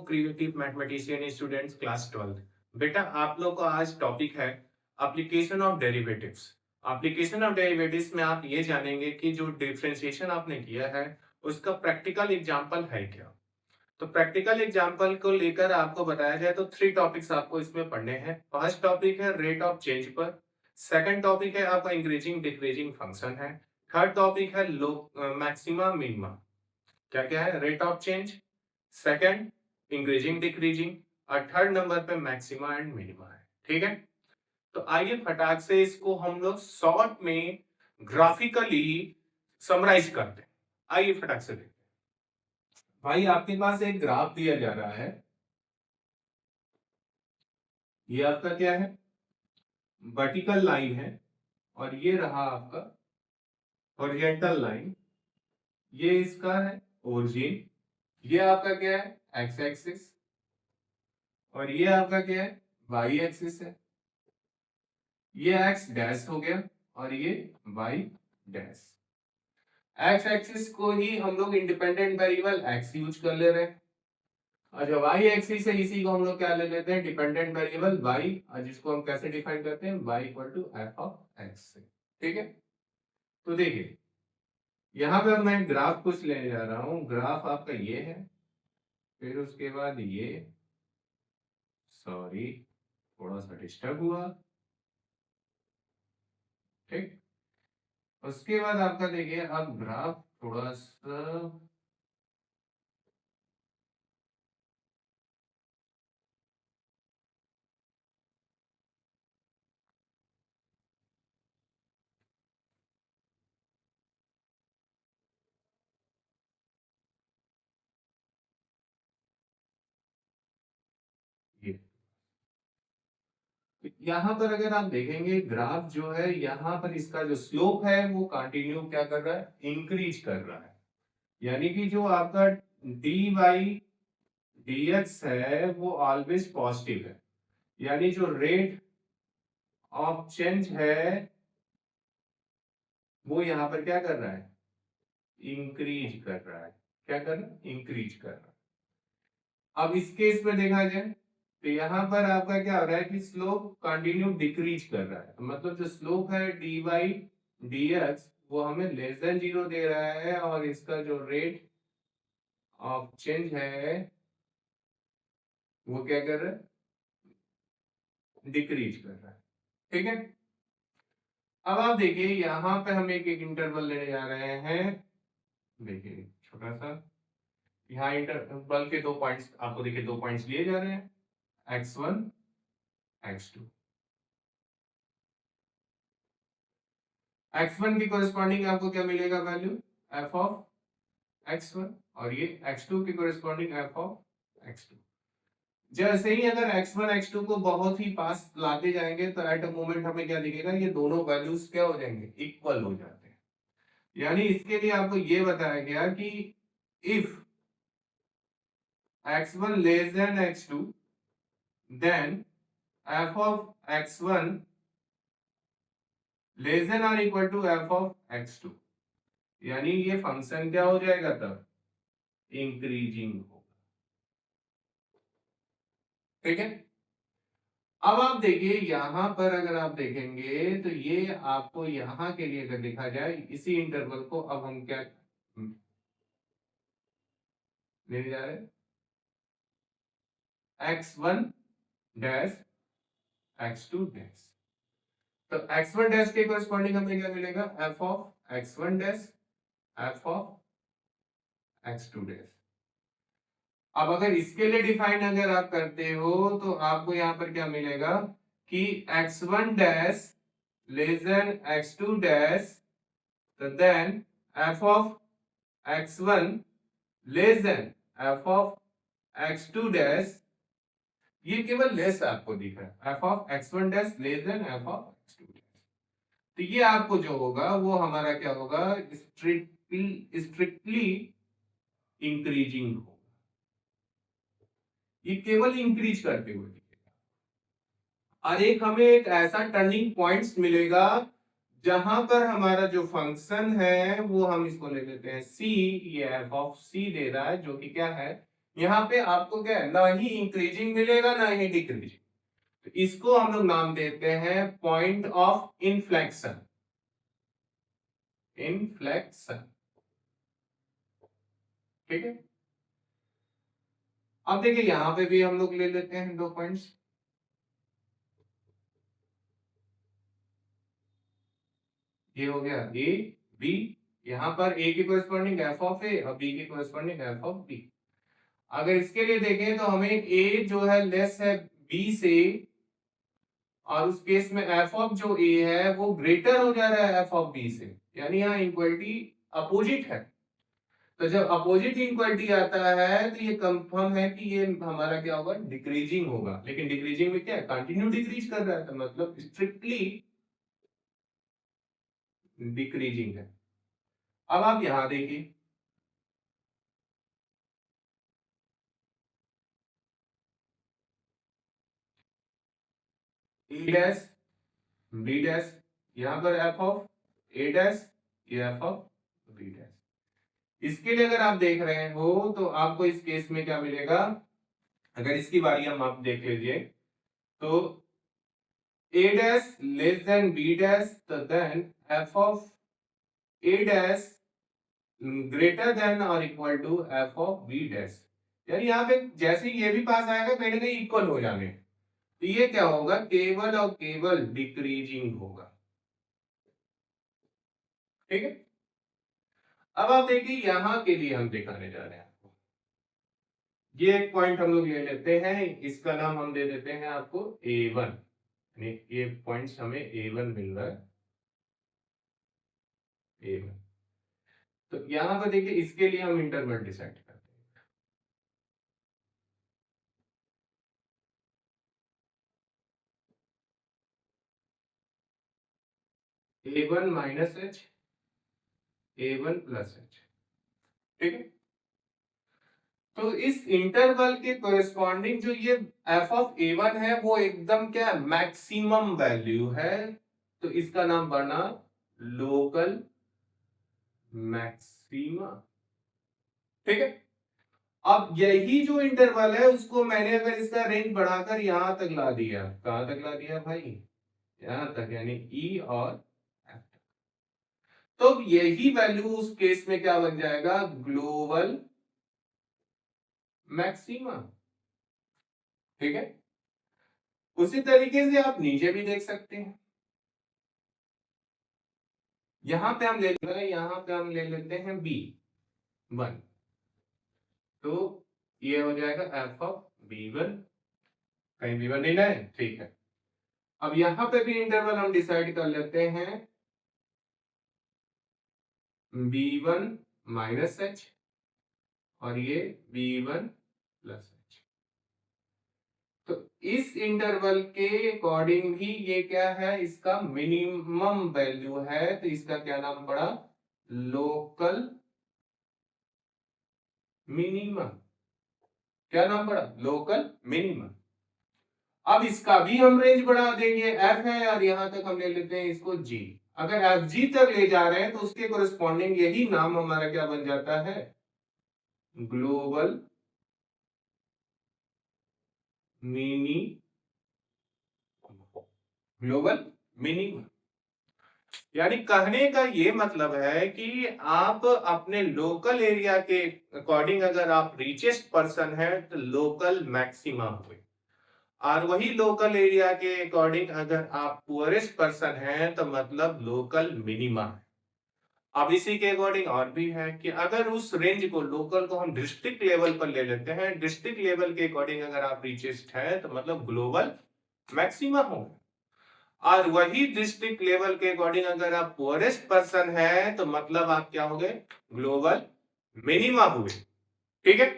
Creative mathematician students class 12। बेटा आप लोग का आज टॉपिक है application of derivatives. Application of derivatives में आप ये जानेंगे कि जो डिफरेंशिएशन आपने किया है उसका प्रैक्टिकल एग्जांपल है क्या। तो प्रैक्टिकल एग्जांपल को लेकर आपको बताया जाए तो थ्री टॉपिक्स आपको इसमें पढ़ने हैं। फर्स्ट टॉपिक है रेट ऑफ चेंज पर, सेकंड टॉपिक है आपका इंक्रीजिंग डिक्रीजिंग फंक्शन है, थर्ड टॉपिक है लो मैक्सिमा मिनिमा। क्या क्या है? Rate of change, second increasing decreasing और थर्ड नंबर पे मैक्सिमा एंड मिनिमा है। ठीक है, तो आइए फटाक से इसको हम लोग शॉर्ट में ग्राफिकली समराइज करते हैं। आइए फटाक से देखते हैं। भाई आपके पास एक ग्राफ दिया जा रहा है, ये आपका क्या है? वर्टिकल लाइन है और ये रहा आपका हॉरिजॉन्टल लाइन। ये इसका है ओरिजिन, ये आपका क्या है? एक्स एक्सिस, और ये आपका क्या है? वाई एक्सिस है। ये एक्स डैश हो गया और ये वाई डैश। एक्स एक्सिस को ही हम लोग इंडिपेंडेंट वेरिएबल एक्स यूज कर ले रहे हैं, और जो वाई एक्सिस है इसी को हम लोग क्या ले लेते हैं? डिपेंडेंट वेरिएबल वाई, और जिसको हम कैसे डिफाइन करते हैं? Y equal to F of X से। ठीक है, तो देखिए यहाँ पे मैं ग्राफ कुछ लेने जा रहा हूँ। ग्राफ आपका ये है, फिर उसके बाद ये, सॉरी थोड़ा सा डिस्टर्ब हुआ। ठीक, उसके बाद आपका देखिए अब ग्राफ थोड़ा सा, ये यहाँ पर अगर आप देखेंगे ग्राफ जो है, यहाँ पर इसका जो स्लोप है वो कंटिन्यू क्या कर रहा है? इंक्रीज कर रहा है। यानी कि जो आपका डी बाई डी एक्स है वो ऑलवेज पॉजिटिव है। यानी जो रेट ऑफ चेंज है वो यहाँ पर क्या कर रहा है? इंक्रीज कर रहा है। क्या कर रहा है? इंक्रीज कर रहा है। अब इस केस में देखा जाए तो यहाँ पर आपका क्या हो रहा है कि स्लोप कंटिन्यू डिक्रीज कर रहा है। मतलब जो स्लोप है डी बाई डी एक्स वो हमें लेस देन जीरो दे रहा है, और इसका जो रेट ऑफ चेंज है वो क्या कर रहा है? डिक्रीज कर रहा है। ठीक है, अब आप देखिए यहाँ पे हम एक एक इंटरवल लेने जा रहे हैं। देखिए छोटा सा, यहाँ इंटरवल के दो पॉइंट्स आपको देखिए, दो पॉइंट्स लिए जा रहे हैं, x1 x2। x1 की कोरिस्पॉन्डिंग आपको क्या मिलेगा? वैल्यू f ऑफ x1, और ये x2 की कोरिस्पॉन्डिंग f ऑफ x2। जैसे ही अगर x1 x2 को बहुत ही पास लाते जाएंगे तो एट अ मोमेंट हमें क्या दिखेगा? ये दोनों वैल्यूज क्या हो जाएंगे? इक्वल हो जाते हैं। यानी इसके लिए आपको ये बताया गया कि if x1 less than x2 then f of x1 less than और equal to f of x2। यानी ये फंक्शन क्या हो जाएगा? तब इंक्रीजिंग होगा। ठीक है, अब आप देखिए यहाँ पर अगर आप देखेंगे तो ये आपको यहाँ के लिए अगर देखा जाए इसी इंटरवल को अब हम क्या ले जा रहे हैं? x1 dash x2 dash. तो x1 डैश के कोरिस्पॉन्डिंग हमें क्या मिलेगा? f of x1 dash f of x2 dash. अब अगर इसके लिए डिफाइन अगर आप करते हो तो आपको यहाँ पर क्या मिलेगा कि x1 dash less than x2 dash, तो then f of x1 less than f of x2 dash. ये केवल लेस आपको दिख रहा है, f of x1 dash less than f of x2 dash. तो ये आपको जो होगा वो हमारा क्या होगा? स्ट्रिक्टली इंक्रीजिंग होगा। ये केवल इंक्रीज करते हुए दिखेगा। और एक हमें एक ऐसा टर्निंग पॉइंट्स मिलेगा जहां पर हमारा जो फंक्शन है वो हम इसको ले लेते हैं c। ये f ऑफ c दे रहा है जो कि क्या है? यहाँ पे आपको क्या है, ना ही इंक्रीजिंग मिलेगा ना ही डिक्रीजिंग। तो इसको हम लोग नाम देते हैं पॉइंट ऑफ इन्फ्लेक्शन। इन्फ्लेक्शन, ठीक है। अब देखिए यहां पे भी हम लोग ले लेते हैं 2 पॉइंट्स। ये हो गया ए बी, यहां पर ए की कोरस्पॉन्डिंग एफ ऑफ ए और बी की कोरस्पॉन्डिंग एफ ऑफ बी। अगर इसके लिए देखें तो हमें ए जो है लेस है बी से, और उस केस में एफ ऑफ जो ए है वो ग्रेटर हो जा रहा है एफ ऑफ बी से, यानी यहाँ इक्वलिटी अपोजिट है। तो जब अपोजिट इक्वलिटी आता है तो ये कंफर्म है कि ये हमारा क्या होगा, डिक्रीजिंग होगा। लेकिन डिक्रीजिंग में क्या है, कंटिन्यू डिक्रीज कर रहा है, तो मतलब स्ट्रिक्टली डिक्रीजिंग है। अब आप यहां देखिए, ए डैश बी डैश, यहां पर एफ ऑफ ए डैश, ये एफ ऑफ बी डैश। इसके लिए अगर आप देख रहे हो तो आपको इस केस में क्या मिलेगा, अगर इसकी बारी हम आप देख लीजिए तो a dash less than b dash, तो then f of a dash greater than or equal to f of b dash। यानी यहाँ पे जैसे ही ये भी पास आएगा कहीं ना कहीं इक्वल हो जाने, तो ये क्या होगा, केवल और केवल डिक्रीजिंग होगा, ठीक है। अब आप देखिए यहाँ के लिए हम दिखाने जा रहे हैं आपको, ये एक पॉइंट हम लोग ले लेते हैं, इसका नाम हम दे देते हैं आपको a1। ये पॉइंट्स हमें a1 मिल रहा है, a1। तो यहाँ पर देखिए इसके लिए हम इंटरवल डिसाइड करते हैं। a1 minus H, a1 plus H, ठीक है। तो इस इंटरवल के कोरिस्पॉन्डिंग जो ये f ऑफ a1 है वो एकदम क्या मैक्सिमम वैल्यू है, तो इसका नाम बना लोकल मैक्सिमा, ठीक है। अब यही जो इंटरवल है उसको मैंने अगर इसका रेंज बढ़ाकर यहां तक ला दिया, कहां तक ला दिया भाई, यहां तक, यानी ई और F। तो यही वैल्यू उस केस में क्या बन जाएगा, ग्लोबल मैक्सिमा, ठीक है। उसी तरीके से आप नीचे भी देख सकते हैं, यहां पे हम ले लेते हैं, यहां पे हम ले लेते हैं B1, तो ये हो जाएगा एफ ऑफ B1, कहीं B1 नहीं है, ठीक है। अब यहां पे भी इंटरवल हम डिसाइड कर लेते हैं B1 माइनस एच और ये B1 प्लस एच। तो इस इंटरवल के अकॉर्डिंग भी ये क्या है, इसका मिनिमम वैल्यू है, तो इसका क्या नाम पड़ा, लोकल मिनिमम। क्या नाम पड़ा, लोकल मिनिमम। अब इसका भी हम रेंज बढ़ा देंगे, एफ है और यहां तक हम ले लेते हैं इसको जी। अगर एफ जी तक ले जा रहे हैं तो उसके कोरिस्पॉन्डिंग यही नाम हमारा क्या बन जाता है, ग्लोबल मिनी, ग्लोबल मिनिमम। यानी कहने का ये मतलब है कि आप अपने लोकल एरिया के अकॉर्डिंग अगर आप रिचेस्ट पर्सन है तो लोकल मैक्सिमा हुए, और वही लोकल एरिया के अकॉर्डिंग अगर आप पुअरेस्ट पर्सन हैं तो मतलब लोकल मिनिमा है। अब इसी के अकॉर्डिंग और भी है कि अगर उस रेंज को, लोकल को हम डिस्ट्रिक्ट लेवल पर ले लेते हैं, डिस्ट्रिक्ट लेवल के अकॉर्डिंग अगर आप रिचेस्ट है तो मतलब ग्लोबल मैक्सिमा होगा, और वही डिस्ट्रिक्ट लेवल के अकॉर्डिंग अगर आप पुअरेस्ट पर्सन है तो मतलब आप क्या हो गए, ग्लोबल मिनिमा हुए, ठीक है।